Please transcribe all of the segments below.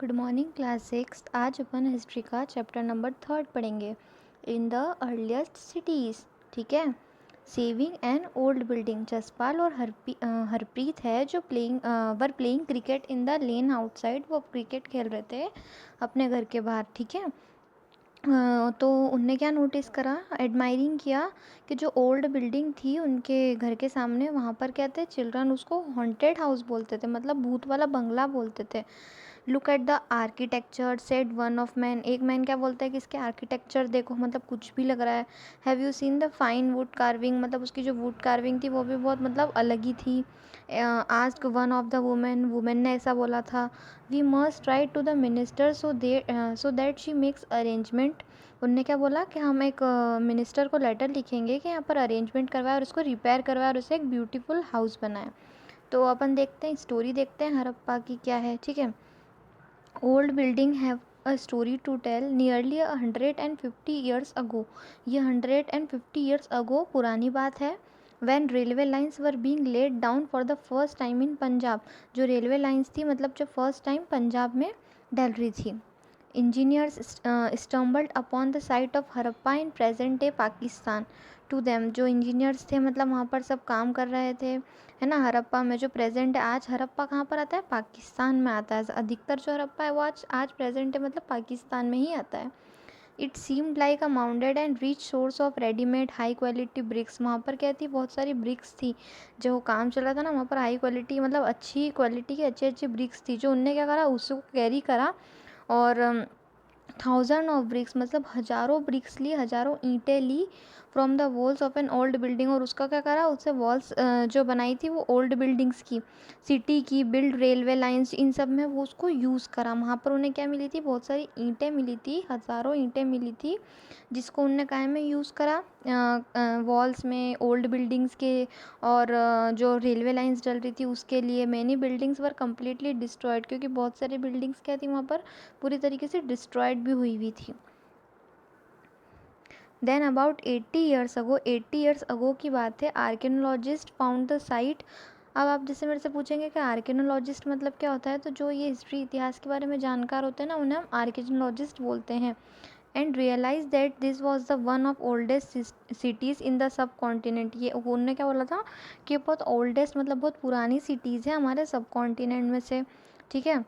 Good morning class six. आज अपन history का chapter number 3 पढ़ेंगे। In the earliest cities. ठीक है। Saving an old building. Jaspal और हरप्रीत है जो playing cricket in the lane outside. वो क्रिकेट खेल रहे थे अपने घर के बाहर। ठीक है। तो उनने क्या नोटिस करा, एडमायरिंग किया कि जो ओल्ड बिल्डिंग थी उनके घर के सामने, वहाँ पर क्या थे, चिल्ड्रन उसको हॉन्टेड हाउस बोलते थे, मतलब भूत वाला बंगला बोलते थे। Look at the architecture said one of man. एक मैन क्या बोलता है कि इसके आर्किटेक्चर देखो, मतलब कुछ भी लग रहा है। Have you seen the fine wood carving, मतलब उसकी जो वुड कार्विंग थी वो भी बहुत मतलब अलग ही थी। Ask one of the women ने ऐसा बोला था। We must write to the minister so that she makes arrangement. उनने क्या बोला कि हम एक मिनिस्टर को लेटर लिखेंगे कि यहाँ पर अरेंजमेंट करवाए और उसको रिपेयर करवाए और उसे एक ब्यूटीफुल हाउस बनाए। तो अपन देखते हैं, स्टोरी देखते हैं हड़प्पा की क्या है। ठीक है। Old building have a story to tell nearly 150 years ago. ये 150 ईयर्स अगो पुरानी बात है। When railway lines were being laid down for the first time in Punjab. जो रेलवे लाइन्स थी, मतलब जो फर्स्ट टाइम पंजाब में डल रही थी। Engineers stumbled upon the site of Harappa in present day Pakistan. To them, जो इंजीनियर्स थे मतलब वहाँ पर सब काम कर रहे थे, है ना, हड़प्पा में जो प्रेजेंट है। आज हड़प्पा कहाँ पर आता है? पाकिस्तान में आता है। अधिकतर जो हड़प्पा है वो आज प्रेजेंट है, मतलब पाकिस्तान में ही आता है। It seemed like a mounted and rich source of readymade high quality bricks. वहाँ पर क्या थी, बहुत सारी ब्रिक्स थी। जो काम चल रहा था ना, वहाँ पर हाई क्वालिटी, मतलब अच्छी क्वालिटी की अच्छी अच्छी ब्रिक्स थी। जो उनने क्या करा, उसको कैरी करा और थाउजेंड ऑफ ब्रिक्स, मतलब हज़ारों ब्रिक्स ली, हज़ारों ईंटें ली from the walls of an old building. और उसका क्या करा, उससे वॉल्स जो बनाई थी वो ओल्ड बिल्डिंग्स की, सिटी की, बिल्ड रेलवे लाइंस, इन सब में वो उसको यूज़ करा। वहाँ पर उन्हें क्या मिली थी, बहुत सारी ईंटें मिली थी, हज़ारों ईंटें मिली थी, जिसको उनने काय में यूज़ करा, वॉल्स में, ओल्ड बिल्डिंग्स के, और जो रेलवे लाइंस डल रही थी उसके लिए। Many buildings were completely destroyed, क्योंकि बहुत सारी बिल्डिंग्स क्या थी वहाँ पर, पूरी तरीके से डिस्ट्रॉयड भी हुई हुई थी। Then about 80 years ago, 80 years ago की बात है, आर्कियोलॉजिस्ट फाउंड द साइट। अब आप जैसे मेरे से पूछेंगे कि आर्कियोलॉजिस्ट मतलब क्या होता है, तो जो ये हिस्ट्री, इतिहास के बारे में जानकार होते हैं ना, उन्हें हम आर्कियोलॉजिस्ट बोलते हैं। And realise that this was the one of oldest cities in the subcontinent. ये उन्होंने क्या बोला था कि बहुत ओल्डेस्ट, मतलब बहुत पुरानी सिटीज़ है हमारे सब कॉन्टिनेंट में से। ठीक है।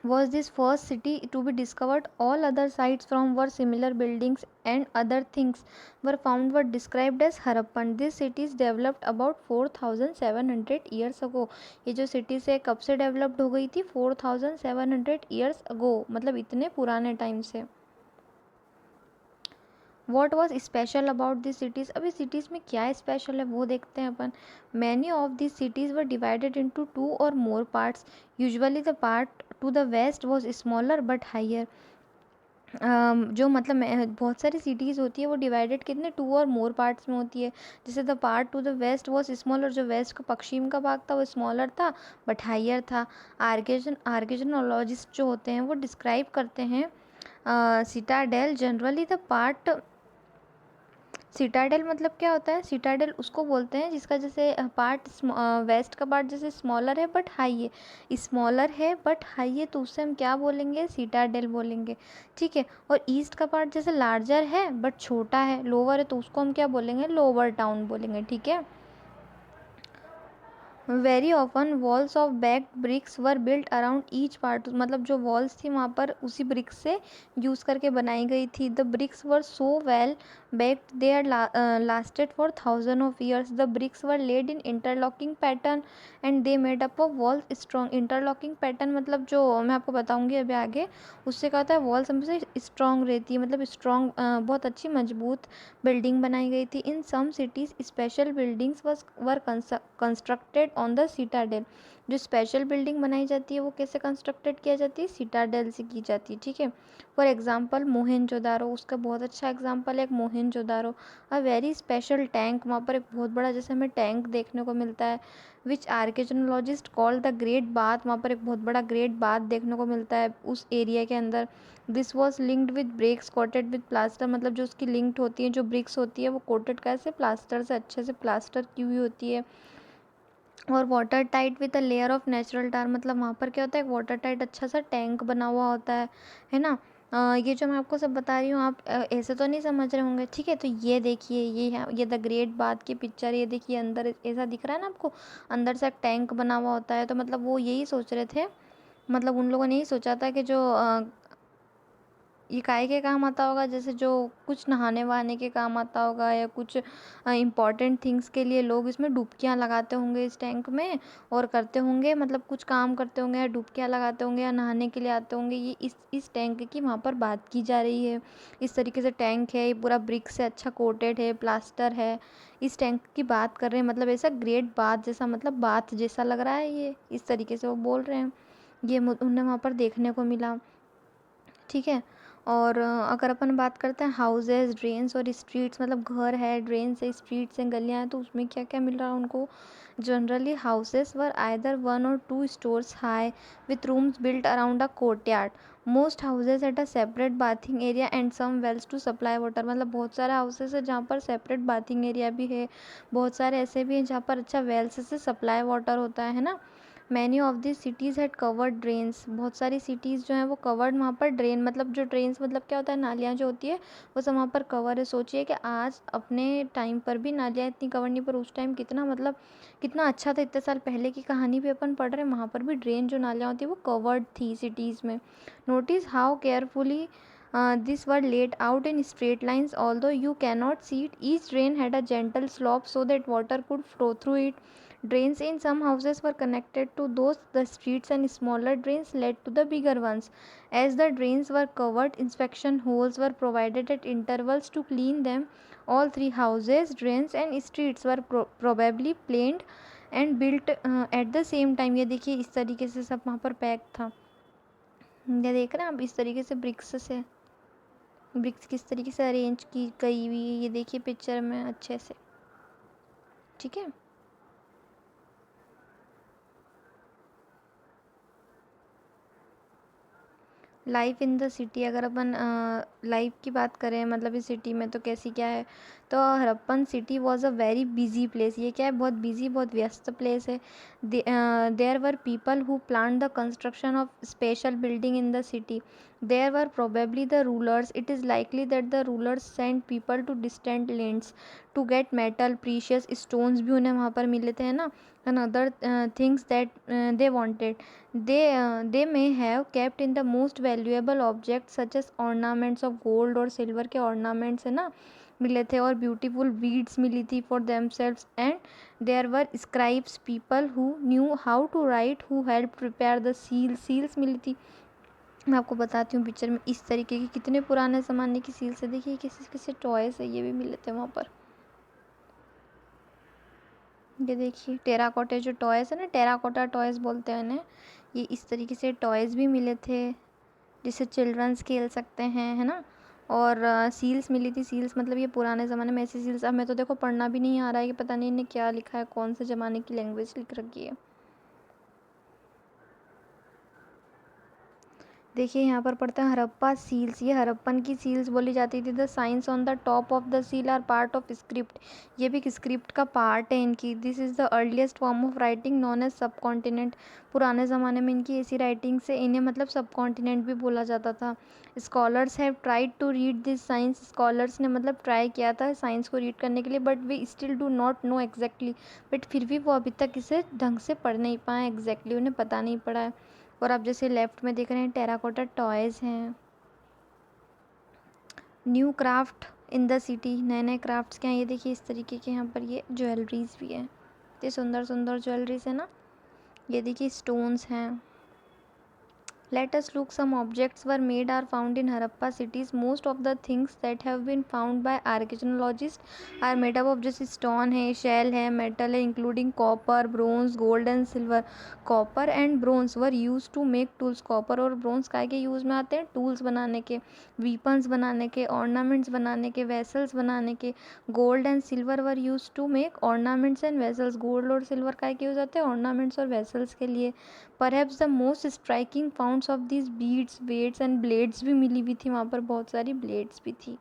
Was this first city to be discovered? All other sites from where similar buildings and other things were found were described as Harappan. This cities developed about 4700 years ago. ये जो cities है कब से developed हो गई थी? 4700 years ago, मतलब इतने पुराने टाइम से। What was special about this cities. अभी सिटीज़ में क्या स्पेशल है वो देखते हैं अपन। Many of this cities were divided into 2 और more parts. Usually the part to the west was smaller but higher. जो मतलब बहुत सारी सिटीज़ होती है वो डिवाइडेड कितने, 2 और मोर पार्ट्स में होती है। जैसे the part to the west was smaller, जो वेस्ट का पश्चिम का भाग था वो स्मॉलर था बट हाइयर था। आर्कियोलॉजिस्ट जो होते हैं वो डिस्क्राइब करते हैं Citadel generally the part. Citadel मतलब क्या होता है, सिटाडेल उसको बोलते हैं जिसका जैसे पार्ट, वेस्ट का पार्ट जैसे स्मॉलर है बट हाई है, स्मॉलर है बट हाई है, तो उससे हम क्या बोलेंगे, सिटाडेल बोलेंगे। ठीक है। और ईस्ट का पार्ट जैसे लार्जर है बट छोटा है, लोअर है, तो उसको हम क्या बोलेंगे, लोअर टाउन बोलेंगे। ठीक है। Very often walls of baked bricks were built around each part, मतलब जो वॉल्स थी वहाँ पर उसी ब्रिक्स से यूज़ करके बनाई गई थी। The bricks were so well baked they are lasted for thousand of years. The bricks were laid in interlocking pattern and they made up of walls strong. Interlocking pattern मतलब जो मैं आपको बताऊंगी अभी आगे, उससे क्या होता है, वॉल्स हमसे स्ट्रॉन्ग रहती है, मतलब स्ट्रॉन्ग, बहुत अच्छी मजबूत बिल्डिंग बनाई गई थी। In some cities special buildings were constructed on the citadel. जो स्पेशल बिल्डिंग बनाई जाती है वो कैसे कंस्ट्रक्टेड किया जाती है, सिटाडेल से की जाती है। ठीक है। फॉर एग्जाम्पल मोहनजोदारो, उसका बहुत अच्छा एग्जाम्पल है एक Mohenjodaro. A very special tank, वहाँ पर एक बहुत बड़ा जैसे हमें टैंक देखने को मिलता है। Which archaeologist call the great bath, वहाँ पर एक बहुत बड़ा ग्रेट बाथ देखने को मिलता है उस एरिया के अंदर। This was linked with bricks coated with plaster, मतलब जो उसकी लिंक्ड होती है, जो ब्रिक्स होती है वो कोटेड कैसे, प्लास्टर से, अच्छे से प्लास्टर की हुई होती है। और water tight with a layer of natural tar, मतलब वहाँ पर क्या होता है, एक वाटर टाइट अच्छा सा टैंक बना हुआ होता है ना। ये जो मैं आपको सब बता रही हूँ, आप ऐसे तो नहीं समझ रहे होंगे, ठीक है। तो ये देखिए, ये है, ये द ग्रेट बाथ की पिक्चर, ये देखिए अंदर ऐसा दिख रहा है ना आपको, अंदर से एक टैंक बना हुआ होता है। तो मतलब वो यही सोच रहे थे, मतलब उन लोगों ने यही सोचा था कि जो ये काहे के काम आता होगा, जैसे जो कुछ नहाने वहाने के काम आता होगा, या कुछ इम्पॉर्टेंट थिंग्स के लिए लोग इसमें डुबकियां लगाते होंगे इस टैंक में, और करते होंगे, मतलब कुछ काम करते होंगे या डुबकियां लगाते होंगे या नहाने के लिए आते होंगे। ये इस टैंक की वहाँ पर बात की जा रही है। इस तरीके से टैंक है, ये पूरा ब्रिक से अच्छा कोटेड है, प्लास्टर है। इस टैंक की बात कर रहे हैं, मतलब ऐसा ग्रेट बाथ जैसा, मतलब बाथ जैसा लग रहा है ये, इस तरीके से वो बोल रहे हैं। ये उन्हें वहाँ पर देखने को मिला, ठीक है। और अगर अपन बात करते हैं हाउसेस, ड्रेन्स और स्ट्रीट्स, मतलब घर है, ड्रेन्स है, स्ट्रीट्स हैं, गलियाँ हैं, तो उसमें क्या क्या मिल रहा है उनको। Generally houses were either 1 or 2 storeys high with rooms built around a courtyard. Most houses had a separate bathing area and some wells to supply water, मतलब बहुत सारे हाउसेस है जहाँ पर सेपरेट बाथिंग एरिया भी है, बहुत सारे ऐसे भी हैं जहाँ पर अच्छा वेल्स से सप्लाई वाटर होता है ना। Many of this cities had covered drains, बहुत सारी सिटीज़ जो हैं वो कवर्ड, वहाँ पर ड्रेन, मतलब जो ड्रेन्स मतलब क्या होता है, नालियाँ जो होती है वो सब वहाँ पर कवर है। सोचिए कि आज अपने टाइम पर भी नालियाँ इतनी कवर नहीं, पर उस टाइम कितना, मतलब कितना अच्छा था, इतने साल पहले की कहानी भी अपन पढ़ रहे हैं, वहाँ पर भी ड्रेन जो नालियाँ होती है वो कवर्ड थी सिटीज़ में। Notice how carefully this were laid out in straight lines, although you cannot see it. Each drain had a gentle slope so that water could flow through it. Drains in some houses were connected to those the streets, and smaller drains led to the bigger ones. As the drains were covered, inspection holes were provided at intervals to clean them. All three houses, drains and streets were probably planned and built at the same time. ये देखिए इस तरीके से सब वहाँ पर pack था, ये देख रहे हैं आप, इस तरीके से ब्रिक्स किस तरीके से अरेंज की गई हुई है, ये देखिए पिक्चर में अच्छे से, ठीक है। लाइफ इन द सिटी, अगर अपन लाइफ की बात करें, मतलब इस सिटी में तो कैसी क्या है, तो Harappan city was a very busy place. ये क्या है, बहुत बिजी, बहुत व्यस्त प्लेस है। There were people who plan the construction of special building in the city. There were probably the rulers. It is likely that the rulers send people to distant lands to get metal, precious stones भी उन्हें वहाँ पर मिले थे, है ना, and other things that they wanted. They may have kept in the most valuable objects such as ornaments of gold और silver के ornaments है ना मिले थे, और beautiful beads मिली थी for themselves, and there were scribes, people who knew how to write, who helped prepare the seals मिली थी। मैं आपको बताती हूँ पिक्चर में, इस तरीके की कितने पुराने ज़माने की सील्स है, देखिए किसी किसी टॉयज़ है, ये भी मिले थे वहाँ पर। ये देखिए टेराकोटा जो टॉयज़ है ना, टेराकोटा टॉयज़ बोलते हैं इन्हें, ये इस तरीके से टॉयज़ भी मिले थे जिससे चिल्ड्रंस खेल सकते हैं, है ना। और सील्स मिली थी, सील्स मतलब ये पुराने ज़माने में ऐसी सील्स, अब मैं तो देखो पढ़ना भी नहीं आ रहा है कि पता नहीं इन्हें क्या लिखा है, कौन से ज़माने की लैंग्वेज लिख रखी है। देखिए यहाँ पर पढ़ते हैं हड़प्पा सील्स, ये हड़प्पन की सील्स बोली जाती थी। The signs on the top of the seal are part of script, ये भी एक स्क्रिप्ट का पार्ट है इनकी। This is the earliest form of writing known as subcontinent, पुराने ज़माने में इनकी ऐसी राइटिंग से इन्हें मतलब सब कॉन्टिनेंट भी बोला जाता था। Scholars have tried to read this signs, scholars ने मतलब ट्राई किया था साइंस को रीड करने के लिए, but we still do not know exactly, but फिर भी वो अभी तक इसे ढंग से पढ़ नहीं पाए, एग्जैक्टली उन्हें पता नहीं पड़ा है। और आप जैसे लेफ्ट में देख रहे हैं टेराकोटा टॉयज़ हैं। New craft in the city, नए नए क्राफ्ट्स क्या हैं, ये देखिए इस तरीके के यहाँ पर ये ज्वेलरीज भी हैं, ये सुंदर सुंदर ज्वेलरीज है ना, ये देखिए स्टोन्स हैं। Let us look. Some objects were made or found in Harappa cities. Most of the things that have been found by archaeologists are made up of just stone है, shell है, metal है, including copper, bronze, gold and silver. Copper and bronze were used to make tools. Copper और bronze काय के use में आते हैं, tools बनाने के, weapons बनाने के, ornaments बनाने के, vessels बनाने के. Gold and silver were used to make ornaments and vessels. Gold और silver काय के यूज़ आते हैं, ornaments और vessels के लिए. Perhaps the most striking finds of this beads, weights and blades भी मिली हुई थी वहाँ पर, बहुत सारी ब्लेड्स भी थी।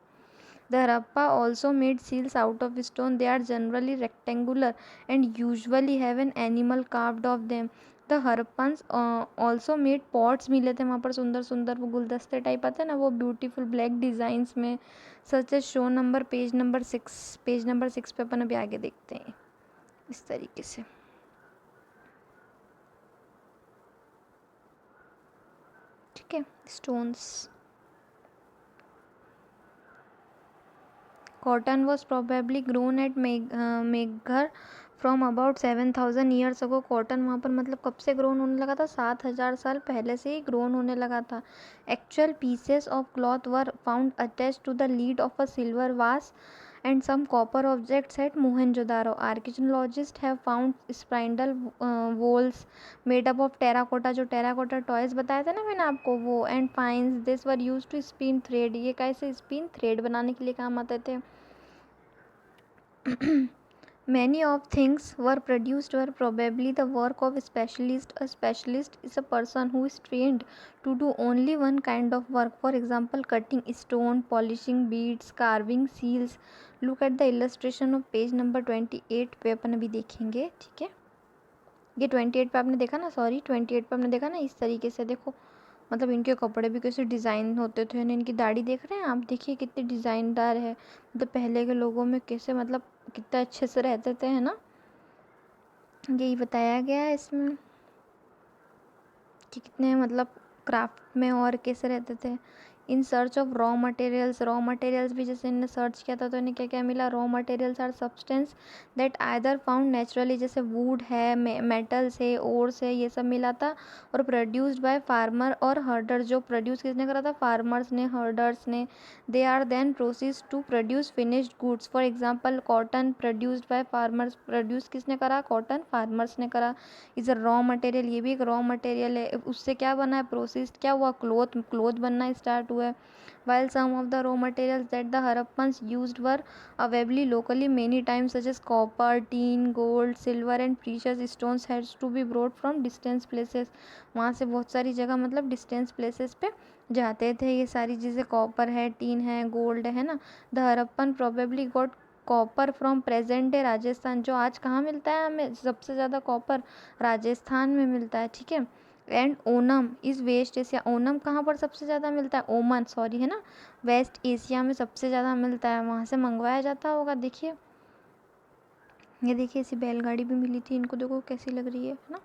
The Harappa also made seals out of stone. They are generally rectangular and usually have an animal carved of them. The Harappans also made pots मिले थे वहाँ पर, सुंदर सुंदर वो गुलदस्ते टाइप आते हैं ना, वो ब्यूटीफुल ब्लैक डिज़ाइंस में, such as show number page number 6 पे अपन अभी आगे देखते हैं इस तरीके से. ठीक है. Stones. Cotton was probably grown at Mehrgarh from about 7,000 years ago. Cotton वहाँ पर मतलब कब से ग्रोन होने लगा था? 7,000 साल पहले से ही ग्रोन होने लगा था. Actual pieces of cloth were found attach to the lid of a silver vase and some copper objects at Mohenjo-daro. Archaeologists have found spindle bowls made up of terracotta, जो terracotta toys बताए थे ना मैंने आपको, वो and fines. This were used to spin thread. ये कैसे spin thread बनाने के लिए काम आते थे. Many of things were produced were probably the work of a specialist. A specialist is a person who is trained to do only one kind of work. For example, cutting stone, polishing beads, carving seals. Look at the illustration of page number 28 पे अपन अभी देखेंगे. ठीक है, ये 28 पे आपने देखा ना, सॉरी 28 पे आपने देखा ना, इस तरीके से देखो, मतलब इनके कपड़े भी कैसे डिज़ाइन होते थे. इनकी दाढ़ी देख रहे हैं आप, देखिए कितनी डिज़ाइनदार है. मतलब पहले के लोगों में कैसे, मतलब कितना अच्छे से रहते थे, है ना. यही बताया गया है इसमें कि कितने मतलब क्राफ्ट में और कैसे रहते थे. In search of raw materials भी जैसे इन्हें सर्च किया था तो इन्हें क्या क्या मिला. Raw materials are substance that either found naturally, जैसे वुड है, मेटल्स है, ओर्स है, ये सब मिला था. और प्रोड्यूस्ड बाय फार्मर और हर्डर. जो प्रोड्यूस किसने करा था? फार्मर्स ने, हर्डर्स ने. They are then processed to produce finished goods. For example cotton produced by farmers. Produce किसने करा? कॉटन फार्मर्स ने करा. Is a raw material. ये भी एक रॉ मटेरियल है. उससे क्या बना है? प्रोसेस्ड क्या हुआ? क्लोथ बनना स्टार्ट हुआ है. while some of the raw materials that the Harappans used were available locally many times, such as copper, tin, gold, silver and precious stones had to be brought from distant places. वहाँ से बहुत सारी जगह मतलब distance places पे जाते थे ये सारी चीज़ें. कॉपर है, टीन है, गोल्ड है ना. The Harappan probably got copper from present day Rajasthan. जो आज कहाँ मिलता है हमें सबसे ज़्यादा कॉपर? राजस्थान में मिलता है. ठीक है. And Oman is west Asia. Oman कहाँ पर सबसे ज़्यादा मिलता है? ओमान, सॉरी, है ना, वेस्ट एशिया में सबसे ज़्यादा मिलता है. वहाँ से मंगवाया जाता होगा. देखिए, ये देखिए ऐसी बैलगाड़ी भी मिली थी इनको, देखो कैसी लग रही है ना.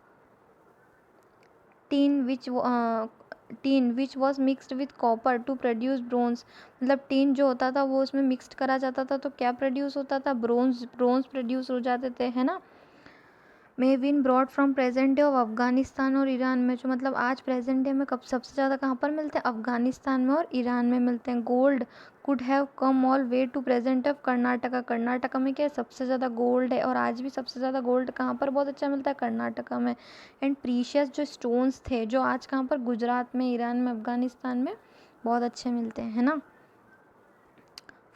Tin which was mixed with copper two produce bronze. मतलब टीन जो होता था वो उसमें मिक्सड करा जाता था तो क्या प्रोड्यूस होता था? ब्रोंज प्रोड्यूस हो जाते थे, है ना. May been brought from present day of Afghanistan और ईरान में. जो मतलब आज प्रेजेंट डे में कब सबसे ज़्यादा कहाँ पर मिलते हैं? अफगानिस्तान में और ईरान में मिलते हैं. Gold could have come all way to present of Karnataka. Karnataka में क्या है? सबसे ज़्यादा गोल्ड है. और आज भी सबसे ज़्यादा गोल्ड कहाँ पर बहुत अच्छा मिलता है? कर्नाटका में. एंड प्रीशियस जो स्टोन्स थे जो आज कहाँ पर? गुजरात में, ईरान में, अफगानिस्तान में बहुत अच्छे मिलते हैं, है ना.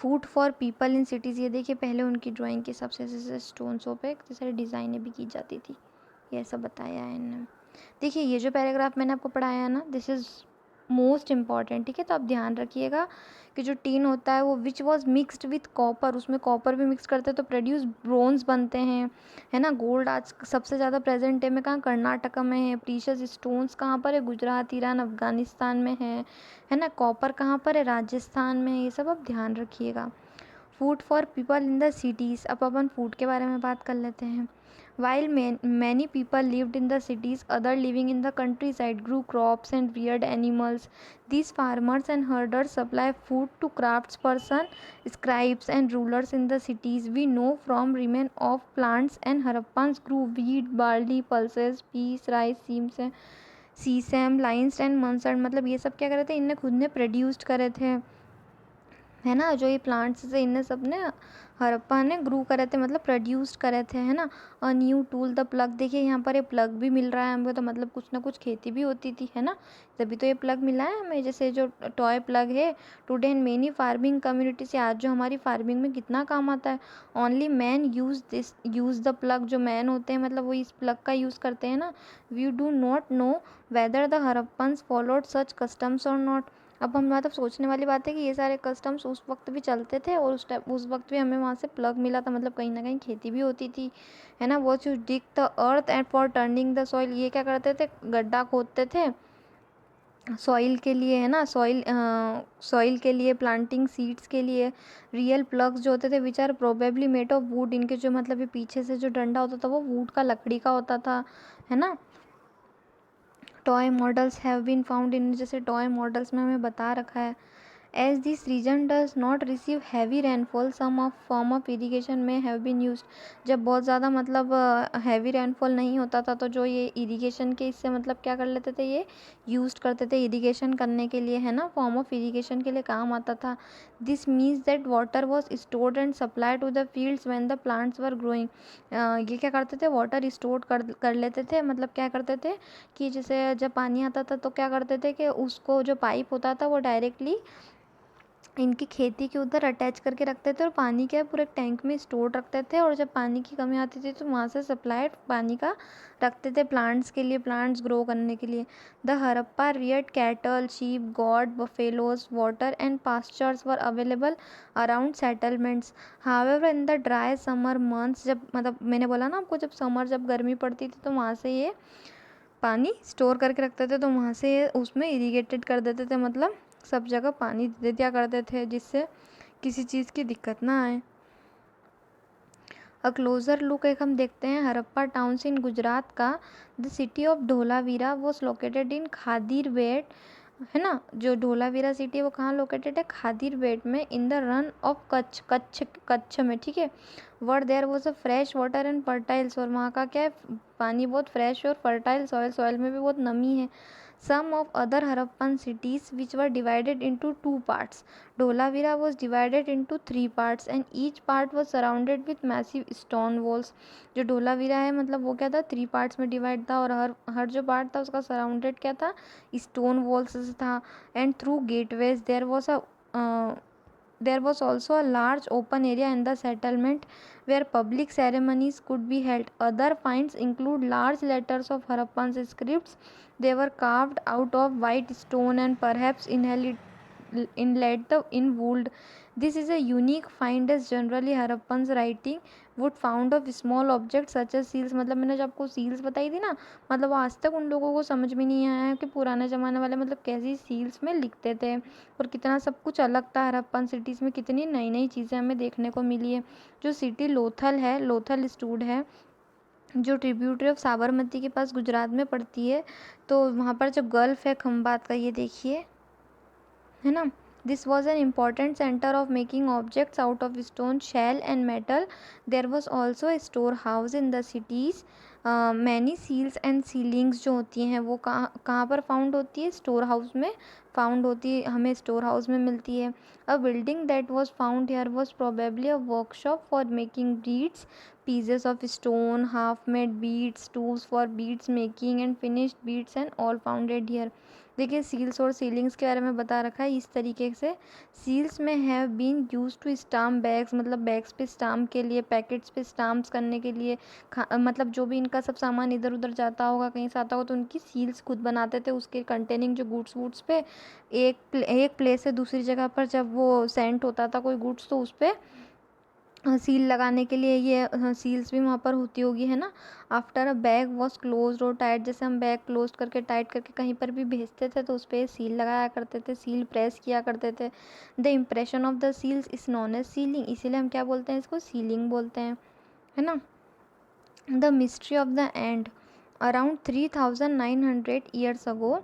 Food for people in cities. ये देखिए पहले उनकी ड्राइंग के हिसाब से ऐसे स्टोन्सों पे इतनी सारी डिज़ाइनें भी की जाती थी. ये सब बताया है इन्होंने. देखिए ये जो पैराग्राफ मैंने आपको पढ़ाया है ना, दिस इज़ मोस्ट इम्पॉर्टेंट. ठीक है, तो आप ध्यान रखिएगा कि जो टीन होता है वो which was mixed with copper, उसमें कॉपर भी मिक्स करते हैं तो प्रोड्यूस ब्रोंज बनते हैं, है ना. गोल्ड आज सबसे ज़्यादा प्रेजेंट डे में कहाँ? कर्नाटका में है. प्रीशियस स्टोन्स कहाँ पर है? गुजरात, ईरान, अफगानिस्तान में है ना. कॉपर कहाँ पर है? राजस्थान में. ये सब आप ध्यान रखिएगा. Food for people in the cities. अब अपन फूड के बारे में बात कर लेते हैं. While many people lived in the cities, others living in the countryside grew crops and reared animals. These farmers and herders supply food to craftspersons, scribes and rulers in the cities. We know from remains of plants and Harappans grew wheat, barley, pulses, peas, rice, sesame, lines and mustard. मतलब ये सब क्या करे थे? इनने खुद ने produced करे थे, है ना. जो ये प्लांट्स से इनने सब ने हड़प्पा ने ग्रू करे थे, मतलब प्रोड्यूस्ड करे थे, है ना. A new tool the plug. देखिए यहाँ पर ये प्लग भी मिल रहा है हमको, तो मतलब कुछ ना कुछ खेती भी होती थी, है ना, तभी तो ये प्लग मिला है हमें. जैसे जो टॉय प्लग है. Today in many farming community. से आज जो हमारी फार्मिंग में कितना काम आता है. Only man use the plug. जो मैन होते हैं मतलब वो इस प्लग का यूज़ करते हैं ना. We do not know whether the Harappans followed such customs और नॉट. अब हम मतलब सोचने वाली बात है कि ये सारे कस्टम्स उस वक्त भी चलते थे और उस वक्त भी हमें वहाँ से प्लग मिला था, मतलब कहीं ना कहीं खेती भी होती थी, है ना। वो to dig the earth and for turning the soil, ये क्या करते थे, गड्ढा खोदते थे सॉइल के लिए, है ना, सॉइल के लिए, प्लांटिंग सीड्स के लिए। रियल प्लग्स जो होते थे which are probably made of wood, इनके जो मतलब ये पीछे से जो डंडा होता था वो वुड का, लकड़ी का होता था, है ना। Toy models have been found in, जैसे टॉय मॉडल्स में हमें बता रखा है। As this region does not receive heavy rainfall some of form of irrigation may have been used, जब बहुत ज़्यादा मतलब हैवी रेनफॉल नहीं होता था तो जो ये इरीगेशन के इससे मतलब क्या कर लेते थे, ये यूज करते थे इरीगेशन करने के लिए, है ना, फॉर्म ऑफ इरीगेशन के लिए काम आता था। This means that water was stored and supply to the fields when the plants were growing. ये क्या करते थे, वाटर स्टोर कर लेते थे, मतलब क्या करते थे कि जैसे जब पानी आता था तो क्या करते थे कि उसको जो पाइप होता था वो डायरेक्टली इनकी खेती के उधर अटैच करके रखते थे और पानी क्या पूरे टैंक में स्टोर रखते थे, और जब पानी की कमी आती थी तो वहाँ से सप्लाई पानी का रखते थे प्लांट्स के लिए, प्लांट्स ग्रो करने के लिए। The Harappa Rudyard cattle, sheep, God, buffaloes, water and pastures were available around settlements. However in the dry summer months, जब मतलब मैंने बोला ना आपको, जब समर जब गर्मी पड़ती थी तो वहाँ से ये पानी स्टोर करके रखते थे, तो वहाँ से ये उसमें इरीगेटेड कर देते थे, मतलब सब जगह पानी दे दिया करते थे जिससे किसी चीज़ की दिक्कत ना आए। अ क्लोजर लुक एक हम देखते हैं हरप्पा टाउन्स इन गुजरात का। The city of Dholavira was located in Khadirbet, है ना, जो धोलावीरा सिटी है वो कहाँ लोकेटेड है, खादीरबेट में, in the Rann of Kutch, Kutch में, ठीक है। Were there was a fresh water and fertiles, और वहाँ का क्या है, पानी बहुत फ्रेश है और फर्टाइल सॉइल, सॉइल में भी बहुत नमी है। Some of other Harappan cities which were divided into two parts. Dholavira was divided into three parts and each part was surrounded with massive stone walls. जो ढोलावीरा है मतलब वो क्या था, थ्री पार्ट्स में डिवाइड था और हर हर जो पार्ट था उसका सराउंडेड क्या था, स्टोन वॉल्स से था। And through gateways there was also a large open area in the settlement where public ceremonies could be held. Other finds include large letters of Harappan scripts. They were carved out of white stone and perhaps inlaid in wood. This is a unique find as generally Harappan's writing would found of small objects such as seals, मतलब मैंने जो आपको seals बताई थी ना, मतलब आज तक उन लोगों को समझ में नहीं आया है कि पुराने ज़माने वाले मतलब कैसी सील्स में लिखते थे और कितना सब कुछ अलग था। हरप्पन सिटीज़ में कितनी नई नई चीज़ें हमें देखने को मिली है। जो सिटी लोथल है, लोथल स्टूड है, जो ट्रिब्यूटरी ऑफ साबरमती के पास गुजरात में पड़ती है, तो वहाँ पर जो गल्फ़ है खंबात का, ये देखिए, है ना। This was an important centre of making objects out of stone, shell and metal. There was also a storehouse in the cities. Many seals and sealings जो होती हैं वो कहाँ कहाँ पर फाउंड होती है, स्टोर हाउस में फाउंड होती है, हमें स्टोर हाउस में मिलती है। A building that was found here was probably a workshop for making beads, pieces of stone, half made beads, tools for beads making and finished beads and all founded here। देखिए seals और ceilings के बारे में बता रखा है इस तरीके से। Seals may have been used to stamp bags, मतलब बैग्स पे स्टाम्प के लिए, पैकेट्स पे स्टाम्प्स करने के लिए, मतलब जो भी इनका सब सामान इधर उधर जाता होगा, कहीं से आता होगा तो उनकी सील्स खुद बनाते थे उसके कंटेनिंग जो गुड्स वुड्स पे। एक प्लेस से दूसरी जगह पर जब वो सेंट होता था कोई गुड्स तो उस पर सील लगाने के लिए ये सील्स भी वहाँ पर होती होगी, है ना। After a bag was close और टाइट, जैसे हम बैग क्लोज करके टाइट करके कहीं पर भी भेजते थे तो उस पर सील लगाया करते थे, सील प्रेस किया करते थे। The impression of the seals is known as sealing, इसीलिए हम क्या बोलते हैं, इसको सीलिंग बोलते हैं, है ना। The mystery of the end. Around 3900 years ago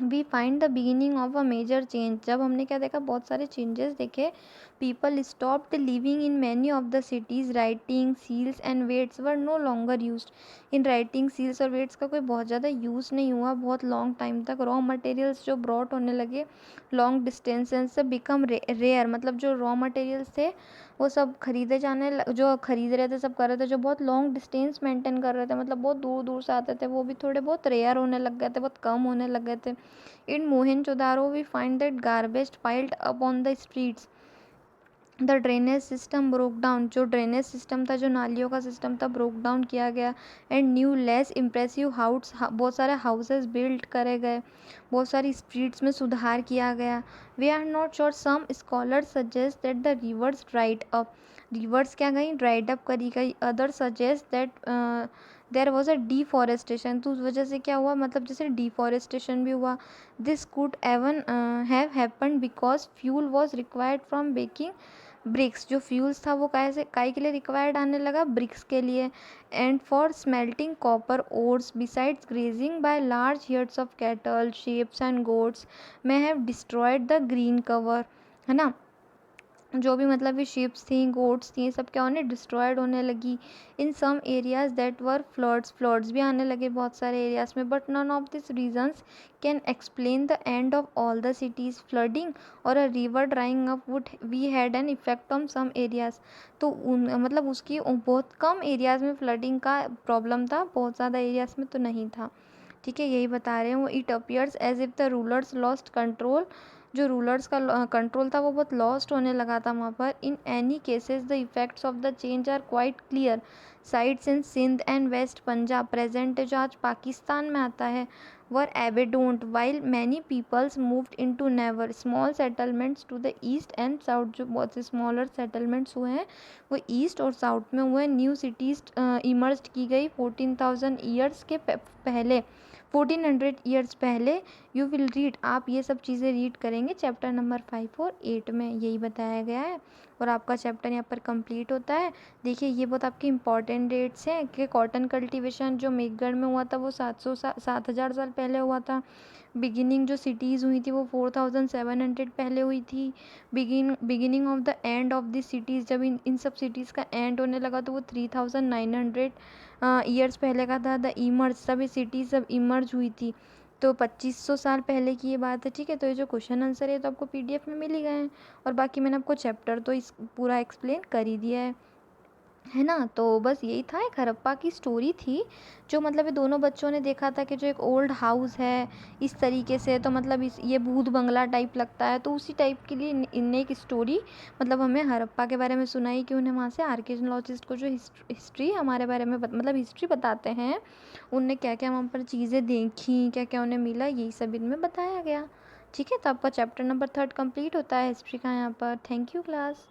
we find the beginning of a major change. जब हमने क्या देखा, बहुत सारे चेंजेस देखे। People stopped living in many of the cities, writing seals and weights were no longer used. इन writing seals और weights का कोई बहुत ज़्यादा यूज़ नहीं हुआ बहुत लॉन्ग टाइम तक। रॉ मटेरियल्स जो ब्रॉट होने लगे लॉन्ग डिस्टेंसेस से बिकम रेयर, मतलब जो रॉ मटेरियल्स थे वो सब खरीदे जो खरीद रहे थे, सब कर रहे थे, जो बहुत लॉन्ग डिस्टेंस मेंटेन कर रहे थे, मतलब बहुत दूर दूर से आते थे, वो भी थोड़े बहुत रेयर होने लग गए थे, बहुत कम होने लग गए थे। In Mohenjodaro we find that garbage piled up on the streets. The drainage system broke down, जो ड्रेनेज सिस्टम था, जो नालियों का सिस्टम था, ब्रोक डाउन किया गया। And new less impressive house, बहुत सारे हाउसेस बिल्ड करे गए, बहुत सारी स्ट्रीट्स में सुधार किया गया। We are not sure, some scholars suggest that the rivers dried up, rivers क्या गई, ड्राइड अप करी गई। Other suggest that there was a deforestation, तो उस वजह से क्या हुआ, मतलब जैसे डिफॉरेस्टेशन भी हुआ। This could even have happened because fuel was required from baking bricks, जो फ्यूल्स था वो काहे के लिए रिक्वायर्ड आने लगा, ब्रिक्स के लिए। And for smelting copper ores, besides grazing by large herds of cattle, sheep and goats may have destroyed the green cover, है ना। जो भी मतलब ये शिप्स थी, गोट्स थी, सब क्या होने, डिस्ट्रॉयड होने लगी। In some areas that were floods, floods भी आने लगे बहुत सारे एरियाज में। But none of this reasons can explain the end of all the cities, flooding और a river drying up would we had an effect on some areas. तो मतलब उसकी बहुत कम एरियाज में फ्लडिंग का प्रॉब्लम था, बहुत ज़्यादा एरियाज में तो नहीं था। ठीक है, यही बता रहे हैं वो। It appears as if the rulers lost control, जो रूलर्स का कंट्रोल था वो बहुत लॉस्ट होने लगा था वहाँ पर। In any cases the effects of the change are quite clear. Sites in Sindh and west Punjab, present जो आज पाकिस्तान में आता है, were abandoned while many peoples moved into newer. Small settlements to the east and south, जो बहुत से smaller settlements हुए हैं वो ईस्ट और साउथ में हुए। न्यू सिटीज़ इमर्ज की गई 14,000 ईयर्स के पहले, 1400 ईयर्स पहले। यू विल रीड, आप ये सब चीज़ें रीड करेंगे चैप्टर नंबर 5 और 8 में, यही बताया गया है। और आपका चैप्टर यहाँ पर कंप्लीट होता है। देखिए ये बहुत आपके इंपॉर्टेंट डेट्स हैं कि कॉटन कल्टीवेशन जो मेघगढ़ में हुआ था वो 7,000 साल पहले हुआ था। बिगिनिंग जो सिटीज़ हुई थी वो 4,700 पहले हुई थी। Beginning of the end of this cities, जब इन सब सिटीज़ का एंड होने लगा तो वो 3,900 ईयर्स पहले का था। द इमर्ज, सभी सिटीज़ सब इमर्ज हुई थी, तो 2500 साल पहले की ये बात है। ठीक है, तो ये जो क्वेश्चन आंसर है तो आपको पीडीएफ में मिल ही गए हैं। और बाकी मैंने आपको चैप्टर तो इस पूरा एक्सप्लेन कर ही दिया है ना। तो बस यही था, एक हड़प्पा की स्टोरी थी, जो मतलब ये दोनों बच्चों ने देखा था कि जो एक ओल्ड हाउस है इस तरीके से, तो मतलब इस ये भूत बंगला टाइप लगता है, तो उसी टाइप के लिए इनने एक स्टोरी मतलब हमें हड़प्पा के बारे में सुनाई कि उन्हें वहाँ से आर्कियोलॉजिस्ट को जो हिस्ट्री हमारे बारे में मतलब हिस्ट्री बताते हैं, उनने क्या क्या वहाँ पर चीज़ें देखी, क्या क्या उन्हें मिला, यही सब इनमें बताया गया। ठीक है, तो आपका चैप्टर नंबर 3 कंप्लीट होता है हिस्ट्री का यहाँ पर। Thank you class.